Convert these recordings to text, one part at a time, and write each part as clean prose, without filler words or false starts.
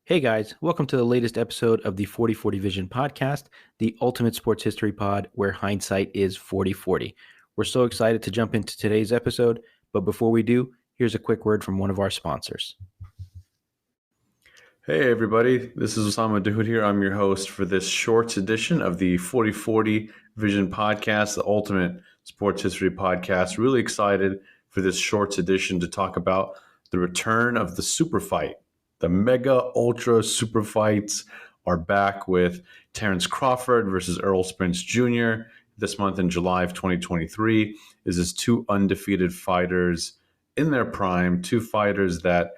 Hey guys, welcome to the latest episode of the 4040 Vision podcast, the ultimate sports history pod where hindsight is 4040. We're so excited to jump into today's episode, but before we do, here's a quick word from one of our sponsors. Hey everybody, this is Osama Dahud here. I'm your host for this short edition of the 4040 Vision podcast, the ultimate sports history podcast. Really excited for this short edition to talk about the return of the super fight. The mega ultra super fights are back with Terence Crawford versus Errol Spence Jr. this month in July of 2023. This is two undefeated fighters in their prime, two fighters that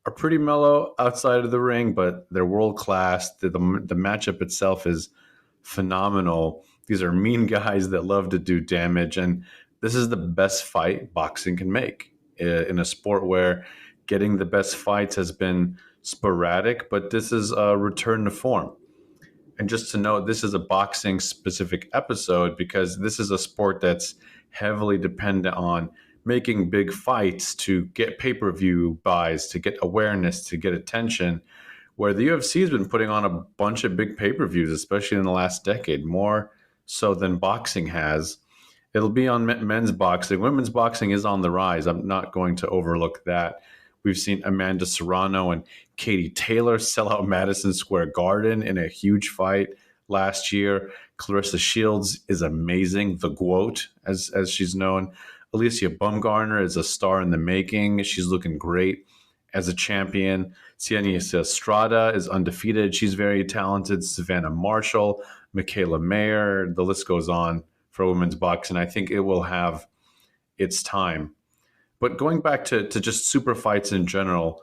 are pretty mellow outside of the ring, but they're world class. The matchup itself is phenomenal. These are mean guys that love to do damage, and this is the best fight boxing can make in a sport where getting the best fights has been sporadic, but this is a return to form. And just to note, this is a boxing specific episode because this is a sport that's heavily dependent on making big fights to get pay-per-view buys, to get awareness, to get attention, where the UFC has been putting on a bunch of big pay-per-views, especially in the last decade, more so than boxing has. It'll be on men's boxing. Women's boxing is on the rise. I'm not going to overlook that. We've seen Amanda Serrano and Katie Taylor sell out Madison Square Garden in a huge fight last year. Clarissa Shields is amazing, the GOAT, as she's known. Alicia Baumgartner is a star in the making. She's looking great as a champion. Ksenia Estrada is undefeated. She's very talented. Savannah Marshall, Michaela Mayer, the list goes on for women's boxing. I think it will have its time. But going back to just super fights in general,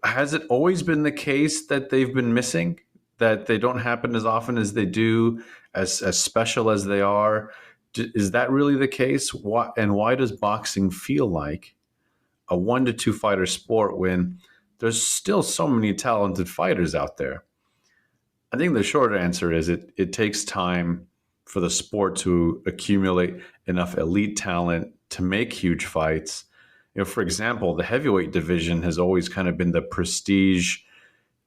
has it always been the case that they've been missing, that they don't happen as often as they do, as special as they are? Is that really the case? Why does boxing feel like a 1 to 2 fighter sport when there's still so many talented fighters out there? I think the short answer is it takes time for the sport to accumulate enough elite talent to make huge fights. For example, the heavyweight division has always kind of been the prestige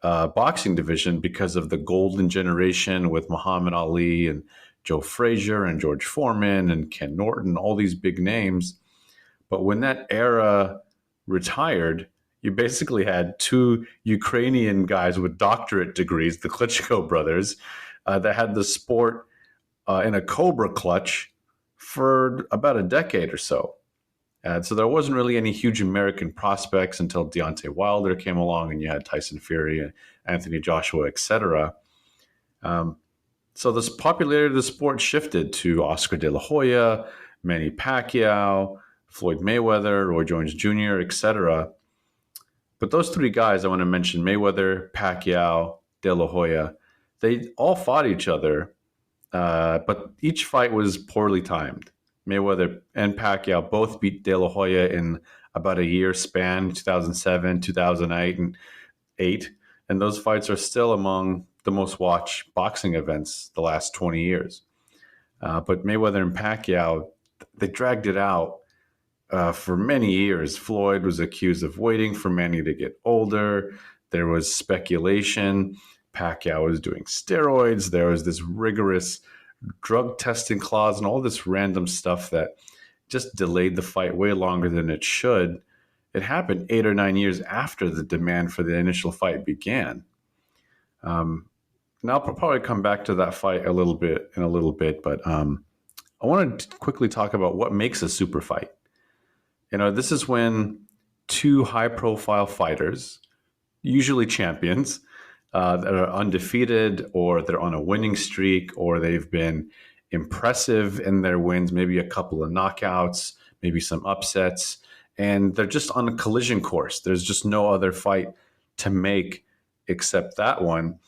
boxing division because of the golden generation with Muhammad Ali and Joe Frazier and George Foreman and Ken Norton, all these big names. But when that era retired, you basically had two Ukrainian guys with doctorate degrees, the Klitschko brothers, that had the sport in a cobra clutch for about a decade or so. So there wasn't really any huge American prospects until Deontay Wilder came along, and you had Tyson Fury, and Anthony Joshua, etc. So this popularity of the sport shifted to Oscar De La Hoya, Manny Pacquiao, Floyd Mayweather, Roy Jones Jr., etc. But those three guys I want to mention, Mayweather, Pacquiao, De La Hoya, they all fought each other, but each fight was poorly timed. Mayweather and Pacquiao both beat De La Hoya in about a year span, 2007, 2008, and 8. And those fights are still among the most watched boxing events the last 20 years. But Mayweather and Pacquiao, they dragged it out for many years. Floyd was accused of waiting for Manny to get older. There was speculation. Pacquiao was doing steroids. There was this rigorous drug testing clause and all this random stuff that just delayed the fight way longer than it should. It happened 8 or 9 years after the demand for the initial fight began. And I'll probably come back to that fight in a little bit, but I want to quickly talk about what makes a super fight. This is when two high-profile fighters, usually champions, that are undefeated, or they're on a winning streak, or they've been impressive in their wins, maybe a couple of knockouts, maybe some upsets, and they're just on a collision course. There's just no other fight to make except that one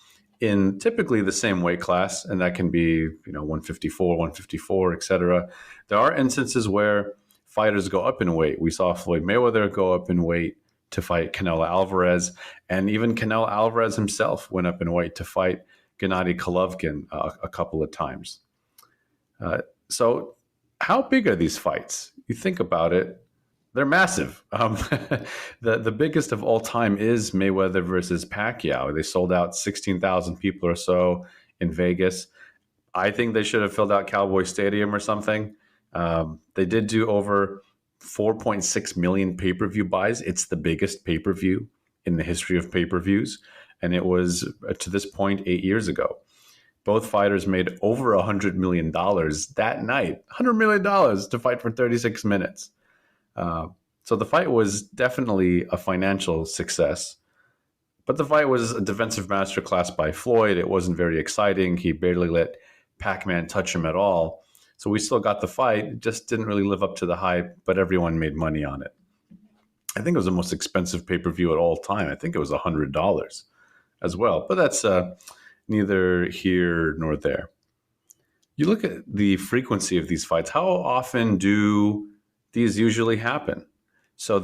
in typically the same weight class, and that can be 154, 154, etc. There are instances where fighters go up in weight. We saw Floyd Mayweather go up in weight to fight Canelo Alvarez, and even Canelo Alvarez himself went up in weight to fight Gennady Golovkin a couple of times. So how big are these fights? You think about it, They're massive. The biggest of all time is Mayweather versus Pacquiao. They sold out 16,000 people or so in Vegas. I think they should have filled out Cowboy Stadium or something. They did do over 4.6 million pay-per-view buys. It's the biggest pay-per-view in the history of pay-per-views, and it was to this point 8 years ago. Both fighters made over $100 million that night. $100 million to fight for 36 minutes. So the fight was definitely a financial success, but the fight was a defensive masterclass by Floyd. It wasn't very exciting. He barely let Pac-Man touch him at all. So we still got the fight. It just didn't really live up to the hype, but everyone made money on it. I think it was the most expensive pay-per-view at all time. I think it was $100 as well, but that's neither here nor there. You look at the frequency of these fights. How often do these usually happen? So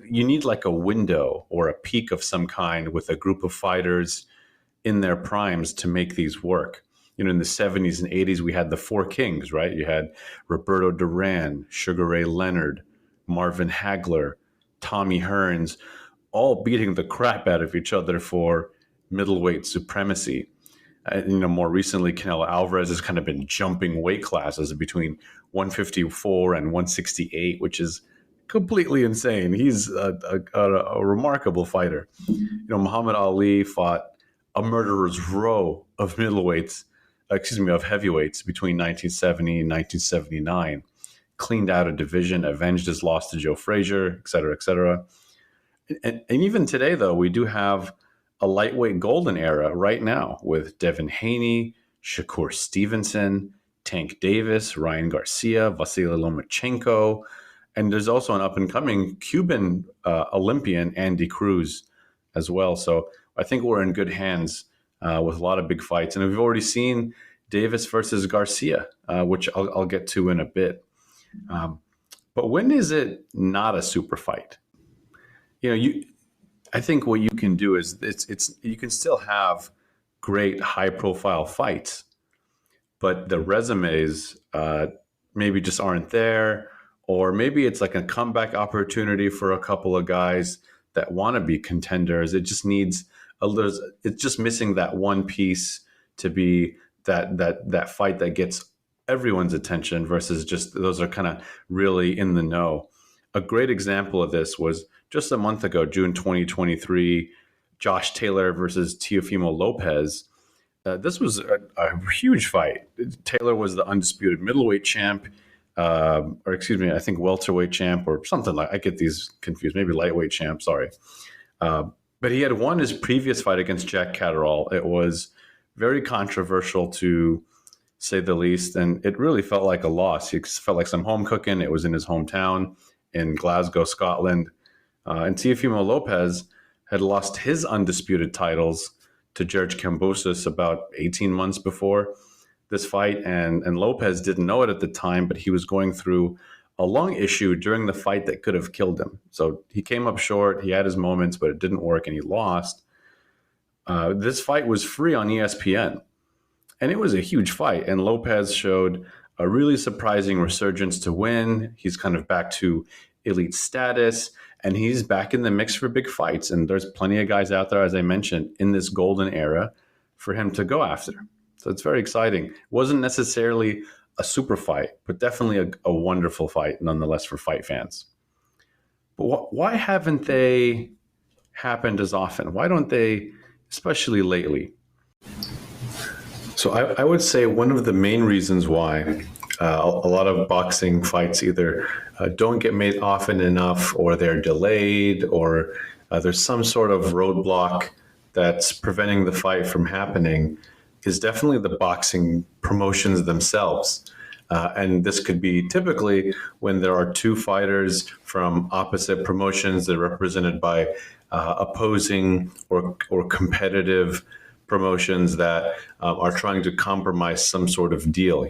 you need like a window or a peak of some kind with a group of fighters in their primes to make these work. You know, in the 70s and 80s, we had the Four Kings, right? You had Roberto Duran, Sugar Ray Leonard, Marvin Hagler, Tommy Hearns, all beating the crap out of each other for middleweight supremacy. More recently, Canelo Alvarez has kind of been jumping weight classes between 154 and 168, which is completely insane. He's a remarkable fighter. Muhammad Ali fought a murderer's row of of heavyweights between 1970 and 1979, cleaned out a division, avenged his loss to Joe Frazier, et cetera, et cetera. And even today, though, we do have a lightweight golden era right now with Devin Haney, Shakur Stevenson, Tank Davis, Ryan Garcia, Vasily Lomachenko, and there's also an up-and-coming Cuban Olympian, Andy Cruz, as well. So I think we're in good hands with a lot of big fights. And we've already seen Davis versus Garcia, which I'll get to in a bit. But when is it not a super fight? I think what you can do is you can still have great high-profile fights, but the resumes maybe just aren't there, or maybe it's like a comeback opportunity for a couple of guys that want to be contenders. It just needs it's just missing that one piece to be that fight that gets everyone's attention versus just those are kind of really in the know. A great example of this was just a month ago, June 2023, Josh Taylor versus Teofimo Lopez. This was a huge fight. Taylor was the undisputed middleweight champ, I think welterweight champ or something like. I get these confused. Maybe lightweight champ. Sorry, but he had won his previous fight against Jack Catterall. It was very controversial to say the least, and it really felt like a loss. It felt like some home cooking. It was in his hometown in Glasgow, Scotland. And Teofimo Lopez had lost his undisputed titles to George Kambosos about 18 months before this fight. And Lopez didn't know it at the time, but he was going through a lung issue during the fight that could have killed him. So he came up short. He had his moments, but it didn't work, and he lost. This fight was free on ESPN, and it was a huge fight. And Lopez showed a really surprising resurgence to win. He's kind of back to elite status, and he's back in the mix for big fights. And there's plenty of guys out there, as I mentioned, in this golden era for him to go after. So it's very exciting. It wasn't necessarily a super fight, but definitely a wonderful fight nonetheless for fight fans. But why haven't they happened as often? Why don't they, especially lately? So I would say one of the main reasons why a lot of boxing fights either don't get made often enough, or they're delayed, or there's some sort of roadblock that's preventing the fight from happening, is definitely the boxing promotions themselves. And this could be typically when there are two fighters from opposite promotions that are represented by opposing or competitive promotions that are trying to compromise some sort of deal.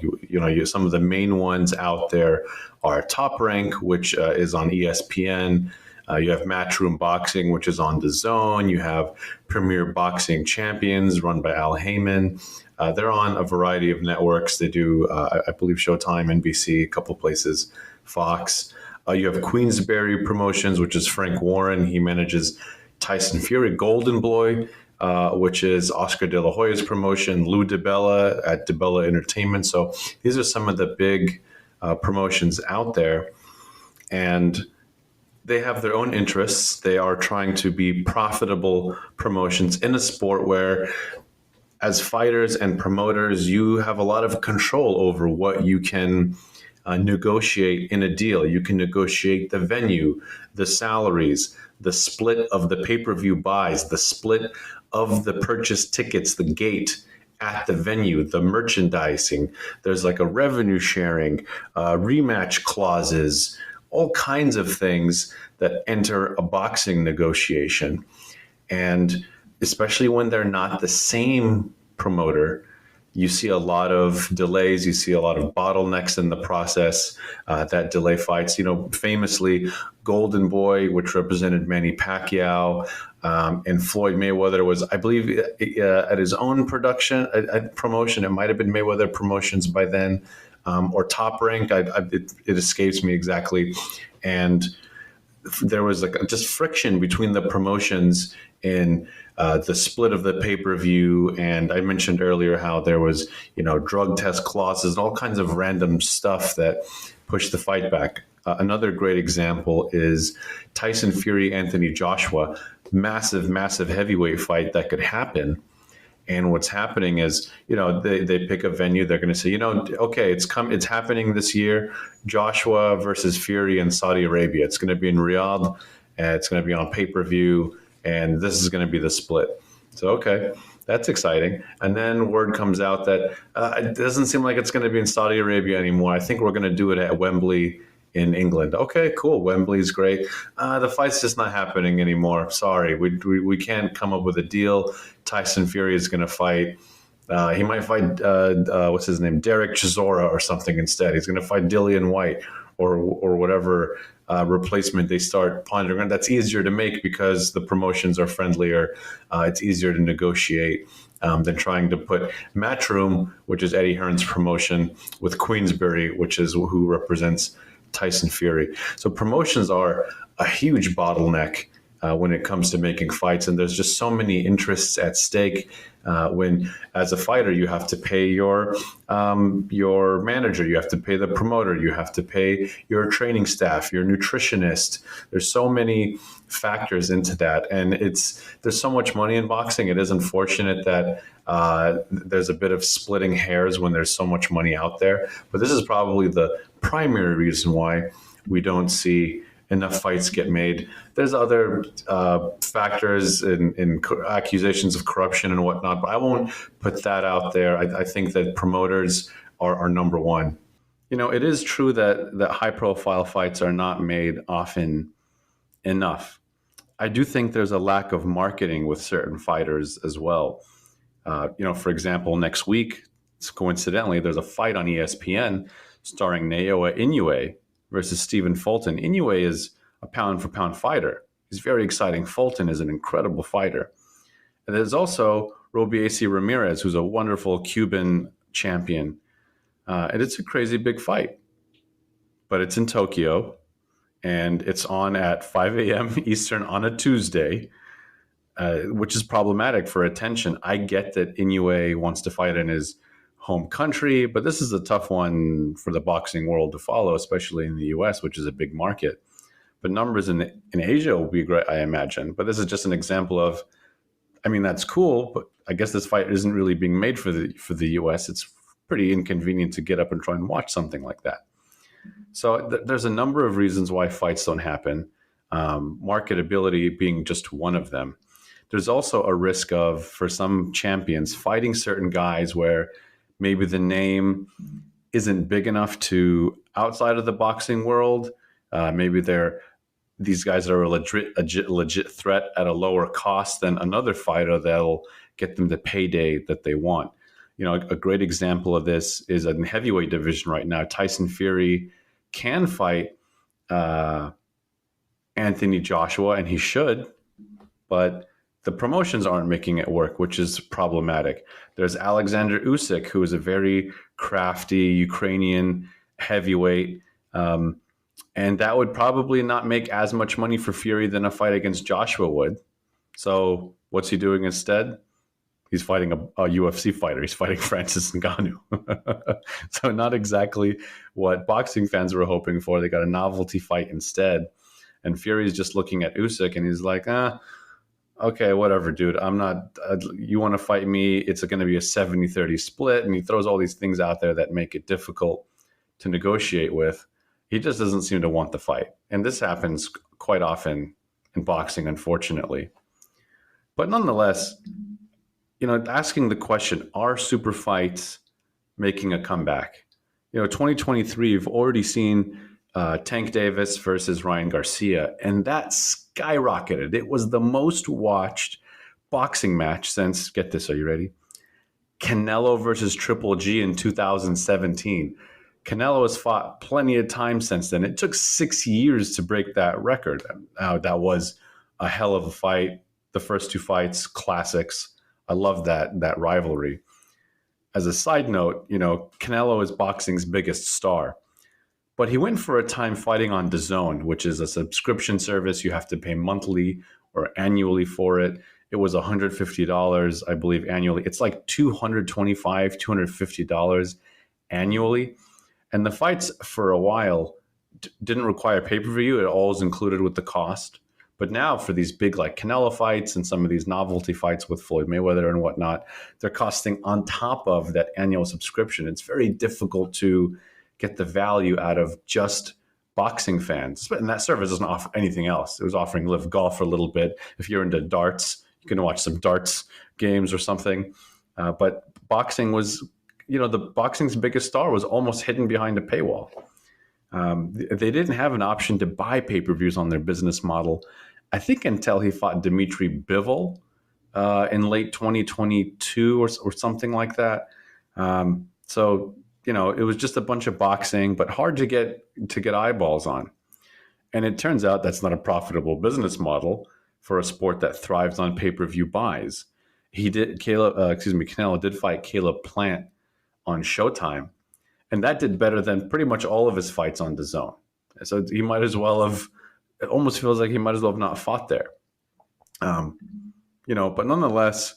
Some of the main ones out there are Top Rank, which is on ESPN. You have Matchroom Boxing, which is on DAZN. You have Premier Boxing Champions, run by Al Heyman. They're on a variety of networks. They do, I believe, Showtime, NBC, a couple places, Fox. You have Queensberry Promotions, which is Frank Warren. He manages Tyson Fury. Golden Boy, which is Oscar De La Hoya's promotion. Lou DiBella at DiBella Entertainment. So these are some of the big promotions out there. And they have their own interests. They are trying to be profitable promotions in a sport where, as fighters and promoters, you have a lot of control over what you can negotiate in a deal. You can negotiate the venue, the salaries, the split of the pay-per-view buys, the split of the purchase tickets, the gate at the venue, the merchandising. There's like a revenue sharing, rematch clauses, all kinds of things that enter a boxing negotiation. And especially when they're not the same promoter, you see a lot of delays. You see a lot of bottlenecks in the process that delay fights. Famously, Golden Boy, which represented Manny Pacquiao, and Floyd Mayweather was, I believe, at his own promotion. It might have been Mayweather Promotions by then, or Top Rank. It escapes me exactly. And there was just friction between the promotions in the split of the pay-per-view. And I mentioned earlier how there was, drug test clauses and all kinds of random stuff that pushed the fight back. Another great example is Tyson Fury, Anthony Joshua, massive, massive heavyweight fight that could happen. And what's happening is, they pick a venue. They're going to say, okay, it's happening this year. Joshua versus Fury in Saudi Arabia. It's going to be in Riyadh. And it's going to be on pay-per-view. And this is going to be the split. So, okay, that's exciting. And then word comes out that it doesn't seem like it's going to be in Saudi Arabia anymore. I think we're going to do it at Wembley in England. Okay, cool. Wembley's great. The fight's just not happening anymore. Sorry, we can't come up with a deal. Tyson Fury is going to fight. He might fight, what's his name? Derek Chisora or something instead. He's going to fight Dillian White or whatever replacement they start pondering. And that's easier to make because the promotions are friendlier. It's easier to negotiate than trying to put Matchroom, which is Eddie Hearn's promotion, with Queensberry, which is who represents Tyson Fury. So promotions are a huge bottleneck when it comes to making fights, and there's just so many interests at stake. When, as a fighter, you have to pay your manager, you have to pay the promoter, you have to pay your training staff, your nutritionist. There's so many factors into that, and there's so much money in boxing. It is unfortunate that there's a bit of splitting hairs when there's so much money out there. But this is probably the primary reason why we don't see enough fights get made. There's other factors in accusations of corruption and whatnot, but I won't put that out there. I think that promoters are number one. It is true that high-profile fights are not made often enough. I do think there's a lack of marketing with certain fighters as well. For example, next week, coincidentally, there's a fight on ESPN starring Naoya Inoue versus Stephen Fulton. Inoue is a pound-for-pound fighter. He's very exciting. Fulton is an incredible fighter. And there's also Robiesi Ramirez, who's a wonderful Cuban champion. And it's a crazy big fight. But it's in Tokyo, and it's on at 5 a.m. Eastern on a Tuesday, which is problematic for attention. I get that Inoue wants to fight in his home country, but this is a tough one for the boxing world to follow, especially in the US, which is a big market. But numbers in Asia will be great, I imagine. But this is just an example of, that's cool, but I guess this fight isn't really being made for the US. It's pretty inconvenient to get up and try and watch something like that. So there's a number of reasons why fights don't happen, marketability being just one of them. There's also a risk of, for some champions, fighting certain guys where maybe the name isn't big enough to outside of the boxing world. Maybe these guys are a legit threat at a lower cost than another fighter that'll get them the payday that they want. A great example of this is in the heavyweight division right now. Tyson Fury can fight Anthony Joshua, and he should, but the promotions aren't making it work, which is problematic. There's Alexander Usyk, who is a very crafty Ukrainian heavyweight. And that would probably not make as much money for Fury than a fight against Joshua would. So what's he doing instead? He's fighting a UFC fighter. He's fighting Francis Ngannou. So not exactly what boxing fans were hoping for. They got a novelty fight instead. And Fury's just looking at Usyk and he's like, okay, whatever, dude. I'm not, you want to fight me? It's going to be a 70-30 split. And he throws all these things out there that make it difficult to negotiate with. He just doesn't seem to want the fight. And this happens quite often in boxing, unfortunately. But nonetheless, asking the question, are super fights making a comeback? 2023, you've already seen Tank Davis versus Ryan Garcia, and that skyrocketed. It was the most watched boxing match since, get this, are you ready? Canelo versus Triple G in 2017. Canelo has fought plenty of time since then. It took 6 years to break that record. That was a hell of a fight. The first two fights, classics. I love that rivalry. As a side note, Canelo is boxing's biggest star. But he went for a time fighting on DAZN, which is a subscription service. You have to pay monthly or annually for it. It was $150, I believe, annually. It's like $225, $250 annually. And the fights for a while didn't require pay-per-view. It all was included with the cost. But now for these big like Canelo fights and some of these novelty fights with Floyd Mayweather and whatnot, they're costing on top of that annual subscription. It's very difficult to get the value out of just boxing fans. And that service doesn't offer anything else. It was offering Live Golf for a little bit. If you're into darts, you can watch some darts games or something. But boxing was, the boxing's biggest star was almost hidden behind a paywall. They didn't have an option to buy pay-per-views on their business model, I think, until he fought Dmitry Bivol in late 2022 or something like that. So it was just a bunch of boxing, but hard to get eyeballs on. And it turns out that's not a profitable business model for a sport that thrives on pay-per-view buys. Canelo did fight Caleb Plant on Showtime, and that did better than pretty much all of his fights on DAZN. So he might as well have. It almost feels like he might as well have not fought there. But nonetheless,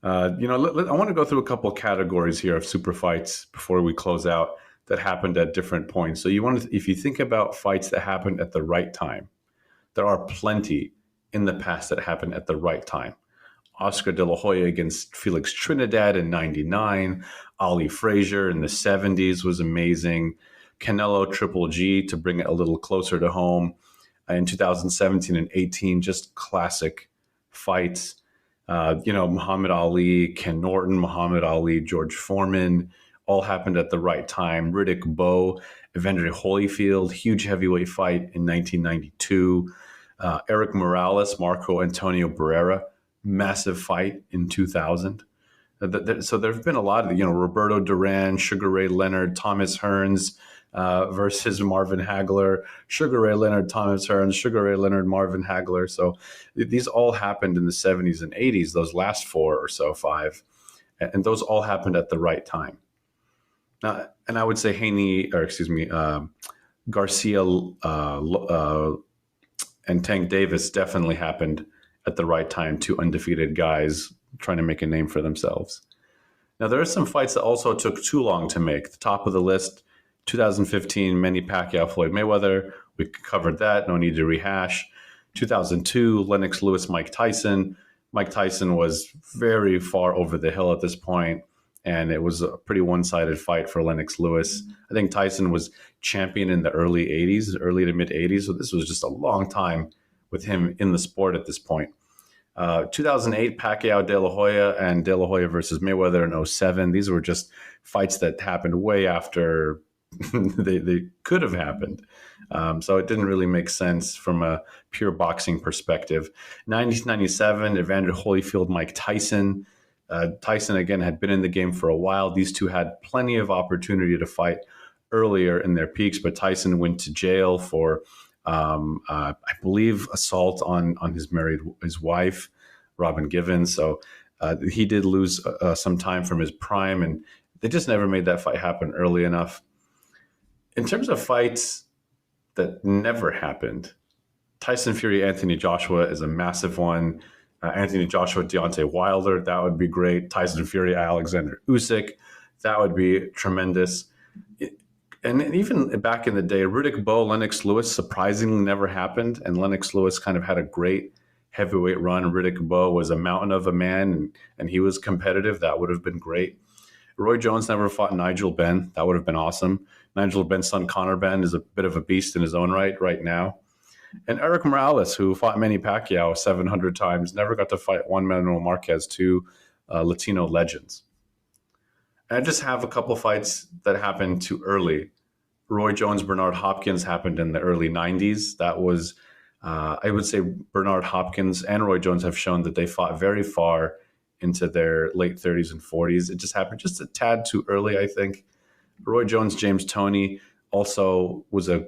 I want to go through a couple of categories here of super fights before we close out that happened at different points. So if you think about fights that happened at the right time, there are plenty in the past that happened at the right time. Oscar De La Hoya against Felix Trinidad in 99. Ali Frazier in the 70s was amazing. Canelo Triple G to bring it a little closer to home in 2017 and 18, just classic fights. Muhammad Ali, Ken Norton, Muhammad Ali, George Foreman, all happened at the right time. Riddick Bowe, Evander Holyfield, huge heavyweight fight in 1992. Eric Morales, Marco Antonio Barrera, massive fight in 2000. So there have been a lot of, Roberto Duran, Sugar Ray Leonard, Thomas Hearns versus Marvin Hagler, Sugar Ray Leonard, Thomas Hearns, Sugar Ray Leonard, Marvin Hagler. So these all happened in the 70s and 80s, those last four or so, five. And those all happened at the right time. And I would say Garcia and Tank Davis definitely happened at the right time. Two undefeated guys trying to make a name for themselves. Now, there are some fights that also took too long to make. The top of the list, 2015, Manny Pacquiao, Floyd Mayweather. We covered that. No need to rehash. 2002, Lennox Lewis, Mike Tyson. Mike Tyson was very far over the hill at this point, and it was a pretty one-sided fight for Lennox Lewis. I think Tyson was champion in the early 80s, early to mid-80s, so this was just a long time with him in the sport at this point. 2008, Pacquiao, De La Hoya, and De La Hoya versus Mayweather in 2007. These were just fights that happened way after they could have happened. So it didn't really make sense from a pure boxing perspective. 1997, Evander Holyfield, Mike Tyson. Tyson, again, had been in the game for a while. These two had plenty of opportunity to fight earlier in their peaks, but Tyson went to jail for, I believe, assault on his wife, Robin Givens. So he did lose some time from his prime, and they just never made that fight happen early enough. In terms of fights that never happened. Tyson Fury, Anthony Joshua is a massive one. Anthony Joshua, Deontay Wilder, that would be great. Tyson Fury, Alexander Usyk, that would be tremendous. And even back in the day, Riddick Bowe, Lennox Lewis surprisingly never happened. And Lennox Lewis kind of had a great heavyweight run. Riddick Bowe was a mountain of a man, and he was competitive. That would have been great. Roy Jones never fought Nigel Benn. That would have been awesome. Nigel Benn's son, Conor Benn, is a bit of a beast in his own right now. And Eric Morales, who fought Manny Pacquiao 700 times, never got to fight Juan Manuel Marquez, two Latino legends. And I just have a couple fights that happened too early. Roy Jones, Bernard Hopkins happened in the early 90s. That was, I would say Bernard Hopkins and Roy Jones have shown that they fought very far into their late 30s and 40s. It just happened just a tad too early, I think. Roy Jones, James Toney also was an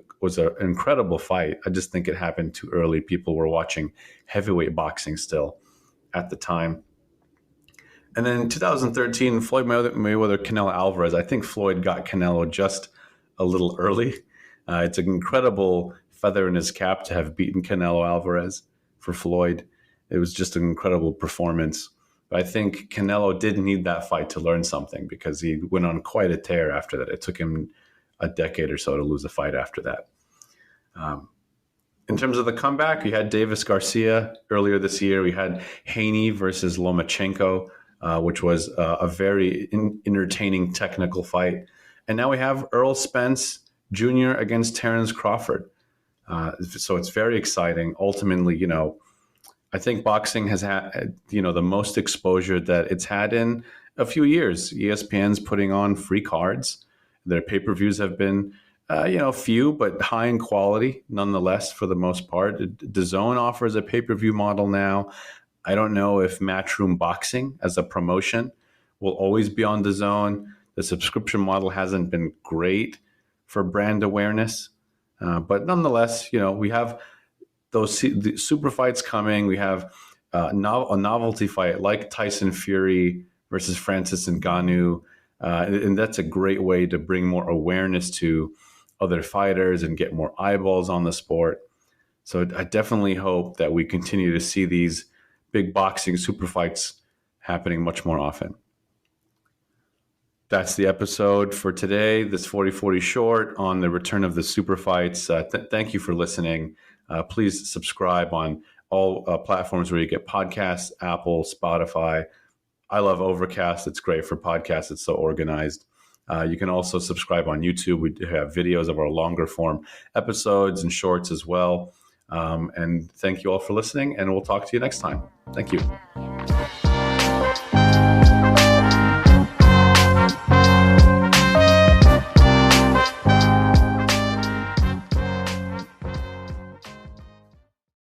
incredible fight. I just think it happened too early. People were watching heavyweight boxing still at the time. And then in 2013, Floyd Mayweather, Canelo Alvarez. I think Floyd got Canelo just a little early. It's an incredible feather in his cap to have beaten Canelo Alvarez for Floyd. It was just an incredible performance. But I think Canelo did need that fight to learn something because he went on quite a tear after that. It took him a decade or so to lose a fight after that. In terms of the comeback, we had Davis Garcia earlier this year. We had Haney versus Lomachenko, which was a very entertaining technical fight. And now we have Errol Spence Jr. against Terence Crawford. So it's very exciting. Ultimately, I think boxing has had, the most exposure that it's had in a few years. ESPN's putting on free cards. Their pay-per-views have been, few, but high in quality nonetheless for the most part. DAZN offers a pay-per-view model now. I don't know if Matchroom Boxing as a promotion will always be on DAZN. The subscription model hasn't been great for brand awareness. But nonetheless, we have the super fights coming. We have a novelty fight like Tyson Fury versus Francis Ngannou. And that's a great way to bring more awareness to other fighters and get more eyeballs on the sport. So I definitely hope that we continue to see these big boxing super fights happening much more often. That's the episode for today, this 40/40 short on the return of the super fights. Thank you for listening. Please subscribe on all platforms where you get podcasts, Apple, Spotify. I love Overcast. It's great for podcasts. It's so organized. You can also subscribe on YouTube. We have videos of our longer form episodes and shorts as well. And thank you all for listening, and we'll talk to you next time. Thank you.